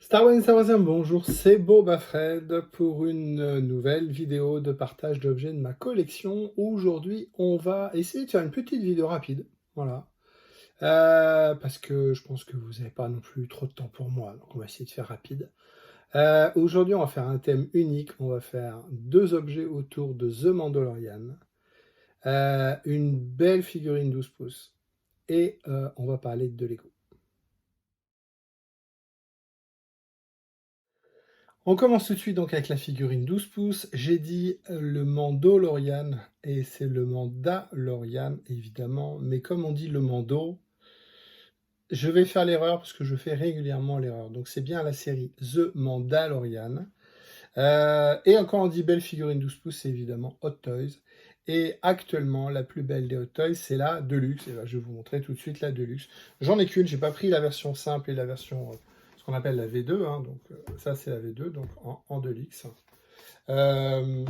Star Wars, bonjour, c'est Boba Fred pour une nouvelle vidéo de partage d'objets de ma collection. Aujourd'hui, on va essayer de faire une petite vidéo rapide, voilà, parce que je pense que vous n'avez pas non plus trop de temps pour moi, donc on va essayer de faire rapide. Aujourd'hui, on va faire un thème unique, on va faire deux objets autour de The Mandalorian, une belle figurine 12 pouces, et on va parler de Lego. On commence tout de suite donc avec la figurine 12 pouces. J'ai dit le Mandalorian et c'est le Mandalorian évidemment, mais comme on dit le Mando, je vais faire l'erreur parce que je fais régulièrement l'erreur. Donc c'est bien la série The Mandalorian. Et quand on dit belle figurine 12 pouces, c'est évidemment Hot Toys. Et actuellement, la plus belle des Hot Toys, c'est la Deluxe. Et là, je vais vous montrer tout de suite la Deluxe. J'en ai qu'une, j'ai pas pris la version simple et la version, ce qu'on appelle la V2. Hein, donc ça, c'est la V2, donc en Deluxe. Euh,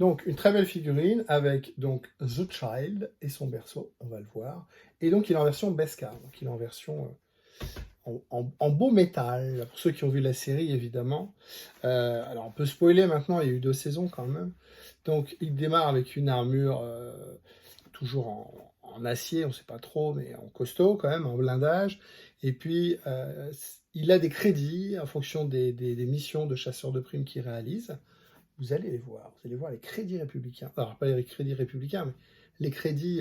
donc une très belle figurine avec donc The Child et son berceau, on va le voir. Et donc il est en version Beskar, donc il est en version en beau métal, pour ceux qui ont vu la série évidemment. Alors on peut spoiler maintenant, il y a eu 2 saisons quand même. Donc il démarre avec une armure toujours en acier, on ne sait pas trop, mais en costaud quand même, en blindage. Et puis il a des crédits en fonction des missions de chasseurs de primes qu'il réalise. Vous allez les voir les crédits républicains. Alors pas les crédits républicains, mais les crédits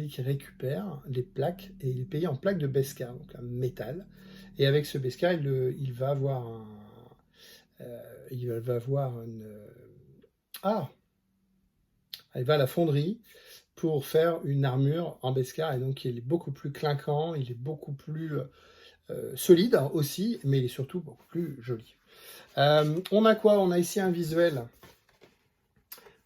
qu'il récupère, les plaques, et il est payé en plaques de Beskar, donc un métal. Et avec ce Beskar, il va avoir il va avoir ah, il va à la fonderie pour faire une armure en Beskar, et donc il est beaucoup plus clinquant, il est beaucoup plus solide aussi, mais il est surtout beaucoup plus joli. On a quoi? On a ici un visuel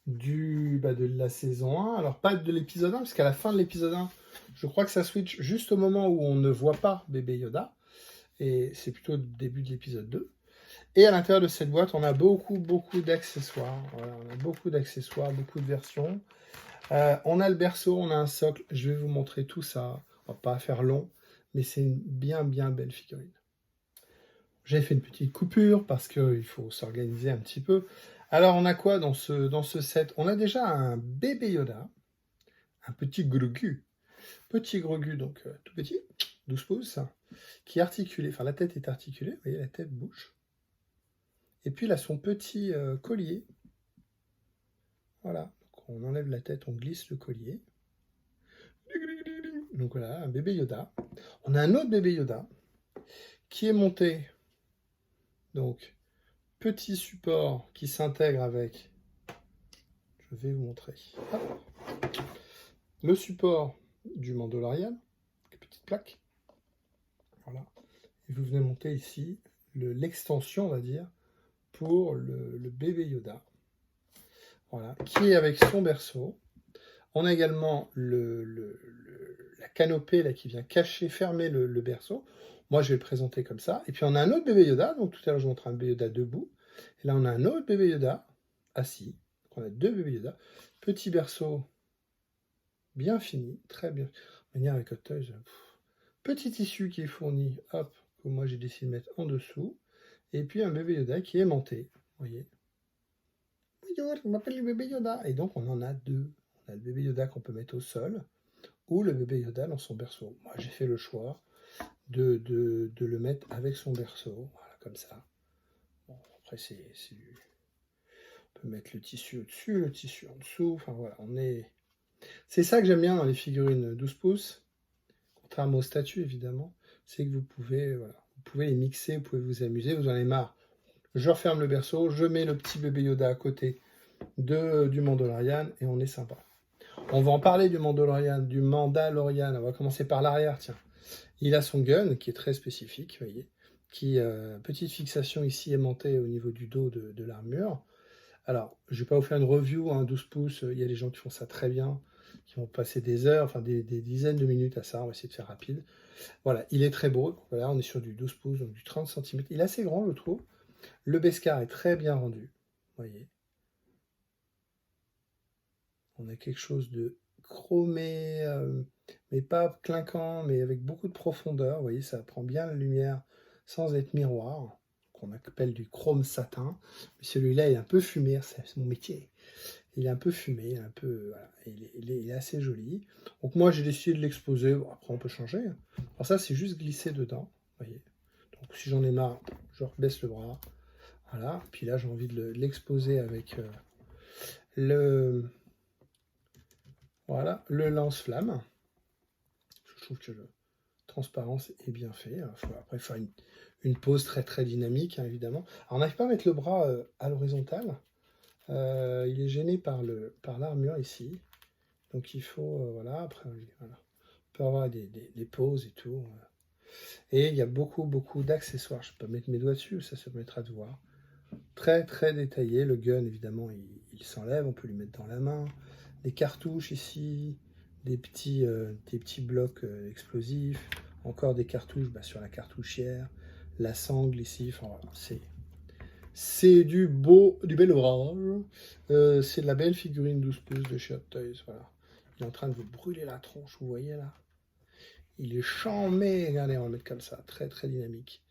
de la saison 1. Alors, pas de l'épisode 1, parce qu'à la fin de l'épisode 1, je crois que ça switch juste au moment où on ne voit pas bébé Yoda. Et c'est plutôt le début de l'épisode 2. Et à l'intérieur de cette boîte, on a beaucoup d'accessoires. Voilà, on a beaucoup d'accessoires, beaucoup de versions. On a le berceau, on a un socle. Je vais vous montrer tout ça. On va pas faire long, mais c'est une bien belle figurine. J'ai fait une petite coupure parce qu'il faut s'organiser un petit peu. Alors, on a quoi dans ce set? On a déjà un bébé Yoda, un petit Grogu. Petit Grogu, donc tout petit, 12 pouces, qui est articulé. Enfin, la tête est articulée, vous voyez, la tête bouge. Et puis, il a son petit collier. Voilà. Donc, on enlève la tête, on glisse le collier. Donc voilà, un bébé Yoda. On a un autre bébé Yoda qui est monté. Donc, petit support qui s'intègre avec. Je vais vous montrer. Hop. Le support du Mandalorian, petite plaque. Voilà. Et vous venez monter ici l'extension, on va dire, pour le bébé Yoda. Voilà, qui est avec son berceau. On a également la canopée là, qui vient cacher, fermer le berceau. Moi, je vais le présenter comme ça. Et puis, on a un autre bébé Yoda. Donc, tout à l'heure, je vous montre un bébé Yoda debout. Et là, on a un autre bébé Yoda assis. Donc, on a deux bébés Yoda. Petit berceau bien fini, très bien. De manière avec Hot Toys. Petit tissu qui est fourni, hop, que moi j'ai décidé de mettre en dessous. Et puis un bébé Yoda qui est aimanté. Vous voyez. Bonjour, je m'appelle le bébé Yoda. Et donc on en a deux. On a le bébé Yoda qu'on peut mettre au sol ou le bébé Yoda dans son berceau. Moi j'ai fait le choix de le mettre avec son berceau. Voilà, comme ça. Bon, après on peut mettre le tissu au-dessus, le tissu en dessous. Enfin voilà, c'est ça que j'aime bien dans les figurines 12 pouces. Contrairement aux statues, évidemment, c'est que vous pouvez les mixer, vous pouvez vous amuser, vous en avez marre. Je referme le berceau, je mets le petit bébé Yoda à côté du Mandalorian et on est sympa. On va en parler du Mandalorian. On va commencer par l'arrière, tiens. Il a son gun qui est très spécifique, vous voyez, petite fixation ici aimantée au niveau du dos de l'armure. Alors, je ne vais pas vous faire une review, 12 pouces, il y a des gens qui font ça très bien, qui vont passer des heures, enfin des dizaines de minutes à ça, on va essayer de faire rapide. Voilà, il est très beau, voilà, on est sur du 12 pouces, donc du 30 cm. Il est assez grand, je trouve. Le Beskar est très bien rendu, vous voyez. On a quelque chose de chromé, mais pas clinquant, mais avec beaucoup de profondeur, vous voyez, ça prend bien la lumière, sans être miroir, qu'on appelle du chrome satin. Mais celui-là, il est un peu fumé, c'est mon métier. Il est un peu fumé, un peu, voilà, il est assez joli. Donc moi, j'ai décidé de l'exposer. Bon, après, on peut changer. Alors ça, c'est juste glisser dedans, voyez. Donc si j'en ai marre, je rebaisse le bras. Voilà. Puis là, j'ai envie de l'exposer avec voilà, le lance-flamme. Je trouve que le transparence est bien fait. Après, faire une pose très très dynamique, hein, évidemment. Alors, on n'arrive pas à mettre le bras à l'horizontale. Il est gêné par l'armure ici. Donc il faut, voilà, après, voilà. On peut avoir des poses et tout. Et il y a beaucoup d'accessoires. Je peux pas mettre mes doigts dessus, ça se permettra de voir. Très très détaillé. Le gun, évidemment, il s'enlève. On peut lui mettre dans la main. Des cartouches ici. Des petits blocs explosifs. Encore des cartouches sur la cartouchière. La sangle ici. Enfin voilà, c'est du bel ouvrage. C'est de la belle figurine 12 pouces de chez Hot Toys. Voilà. Il est en train de vous brûler la tronche, vous voyez là. Il est charmé. Regardez, on va le mettre comme ça. Très très dynamique.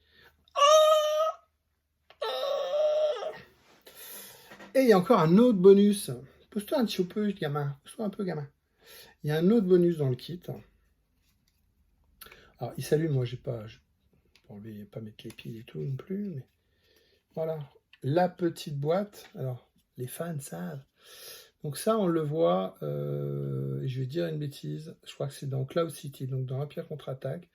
Et il y a encore un autre bonus. Pousse-toi un petit peu, gamin. Pousse-toi un peu, gamin. Il y a un autre bonus dans le kit. Alors, il s'allume, moi, j'ai pas... Pour lui, pas mettre les piles et tout non plus, mais... Voilà. La petite boîte. Alors, les fans savent. Donc ça, on le voit, je vais dire une bêtise, je crois que c'est dans Cloud City, donc dans Empire Contre-Attaque.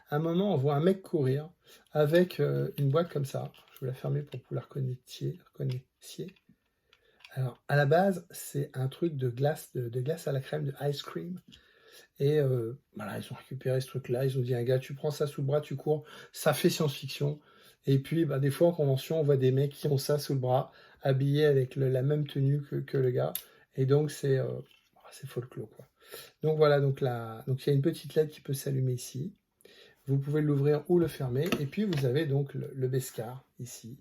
À un moment, on voit un mec courir avec une boîte comme ça. Je vais la fermer pour que vous la reconnaissiez. Alors, à la base, c'est un truc de glace, de glace à la crème, de ice cream. Et voilà, ils ont récupéré ce truc-là. Ils ont dit, un gars, tu prends ça sous le bras, tu cours. Ça fait science-fiction. Et puis, des fois, en convention, on voit des mecs qui ont ça sous le bras, habillés avec la même tenue que le gars. Et donc, c'est folklore, quoi. Donc, voilà. Donc, il y a une petite LED qui peut s'allumer ici. Vous pouvez l'ouvrir ou le fermer. Et puis, vous avez donc le Beskar, ici.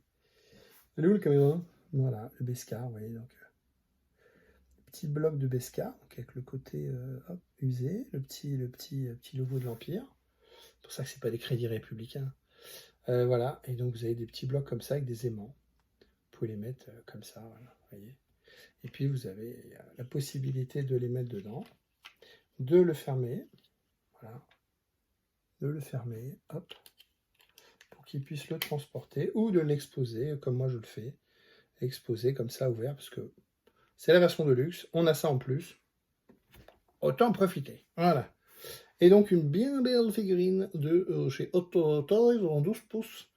Elle est où le caméra? Voilà, le Beskar, vous voyez, donc... petit bloc de Beskar, donc avec le côté usé, le petit logo de l'Empire. C'est pour ça que c'est pas des crédits républicains. Voilà, et donc vous avez des petits blocs comme ça avec des aimants. Vous pouvez les mettre comme ça, voilà, voyez. Et puis vous avez la possibilité de les mettre dedans, de le fermer, voilà, de le fermer, hop, pour qu'il puisse le transporter, ou de l'exposer, comme moi je le fais, exposer comme ça, ouvert, parce que c'est la version de luxe, on a ça en plus, autant en profiter, voilà. Et donc une bien belle figurine de chez Hot Toys en 12 pouces,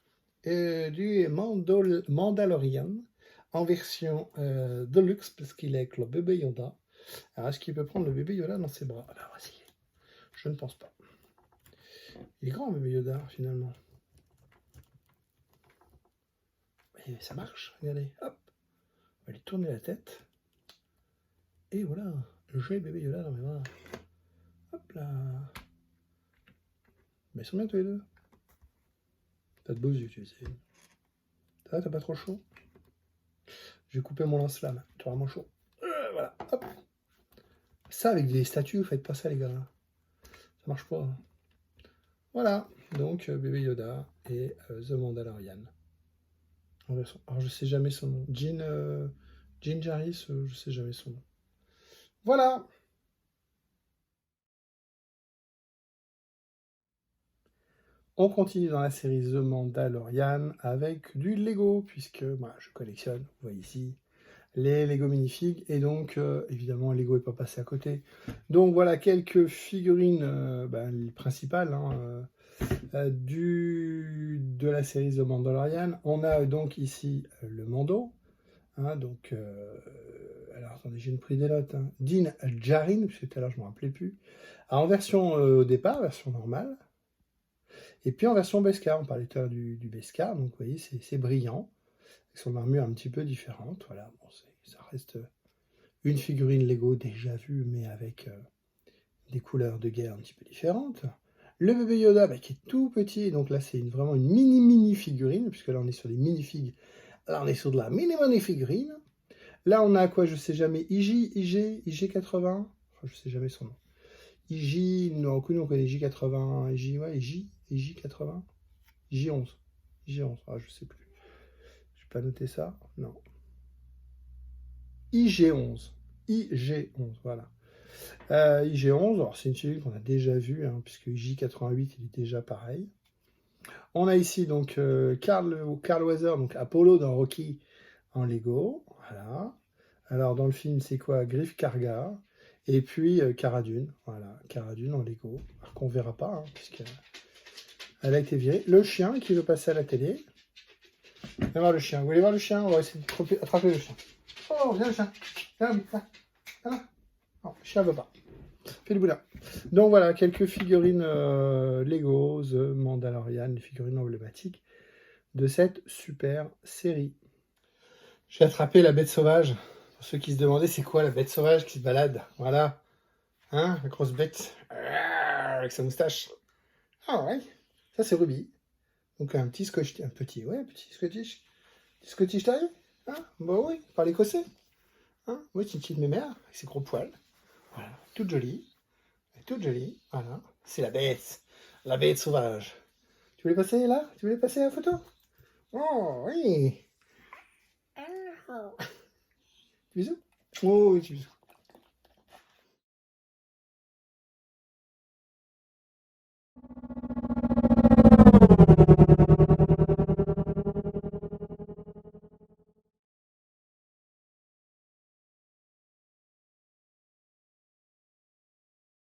du Mandalorian, en version deluxe, parce qu'il est avec le bébé Yoda. Alors, est-ce qu'il peut prendre le bébé Yoda dans ses bras? Ah ben, voici. Je ne pense pas. Il est grand, le bébé Yoda, finalement. Et ça marche, regardez. Hop. On va lui tourner la tête. Et voilà, j'ai le bébé Yoda dans mes bras. Hop là. Mais ils sont bien tous les deux. T'as de beaux yeux, tu sais. Ça va, t'as pas trop chaud? Je vais couper mon lance-flamme. Tu auras moins chaud. Voilà, hop. Ça, avec des statues, vous faites pas ça, les gars. Ça marche pas. Hein. Voilà, donc bébé Yoda et The Mandalorian. Alors, je sais jamais son nom. Jin Jarvis, je sais jamais son nom. Voilà. On continue dans la série The Mandalorian avec du Lego, puisque moi, je collectionne, vous voyez ici, les Lego minifigs, et donc, évidemment, Lego n'est pas passé à côté. Donc, voilà quelques figurines principales de la série The Mandalorian. On a donc ici le Mando, donc, alors, attendez, j'ai une prise des notes, Din Djarin, parce que tout à l'heure, je ne me rappelais plus. Alors, en version, au départ, version normale, et puis en version Beskar, on parlait tout à l'heure du Beskar, donc vous voyez, c'est brillant, avec son armure un petit peu différente, voilà, bon, ça reste une figurine Lego déjà vue, mais avec des couleurs de guerre un petit peu différentes. Le bébé Yoda, qui est tout petit, donc là c'est vraiment une mini figurine, puisque là on est sur des minifigs, là on est sur de la mini figurine. Là on a quoi, je sais jamais, IG80, enfin, je sais jamais son nom. IG, non, nous on connaît J80, IJ80, J11. IG11, ah, je sais plus. Je n'ai pas noté ça. Non. IG11. IG11, voilà. IG11, alors c'est une figurine qu'on a déjà vue, hein, puisque IG88, il est déjà pareil. On a ici donc Carl Weathers, donc Apollo dans Rocky en Lego. Voilà. Alors dans le film, c'est quoi? Griff Karga. Et puis Cara Dune. Voilà, Cara Dune en Lego. Alors qu'on verra pas, hein, puisqu'elle a été virée. Le chien qui veut passer à la télé. Viens voir le chien. Vous voulez voir le chien? On va essayer d'attraper le chien. Oh, viens le chien. Viens, viens. Viens. Non, le chien ne veut pas. Fais le boulot. Donc voilà, quelques figurines Lego, The Mandalorian, les figurines emblématiques de cette super série. J'ai attrapé la bête sauvage. Pour ceux qui se demandaient, c'est quoi la bête sauvage qui se balade? Voilà. Hein, la grosse bête. Avec sa moustache. Ah ouais. Ça, c'est Ruby. Donc un petit scotch. Un petit scottish. Petit scottish taille. Hein? Bah oui, par l'écossais. Hein? Oui, c'est une petite mémère avec ses gros poils. Voilà. Toute jolie. Toute jolie. Voilà. C'est la bête. La bête sauvage. Tu voulais passer là? Tu voulais passer la photo? Oh oui. Bisous. Oh oui, bisous.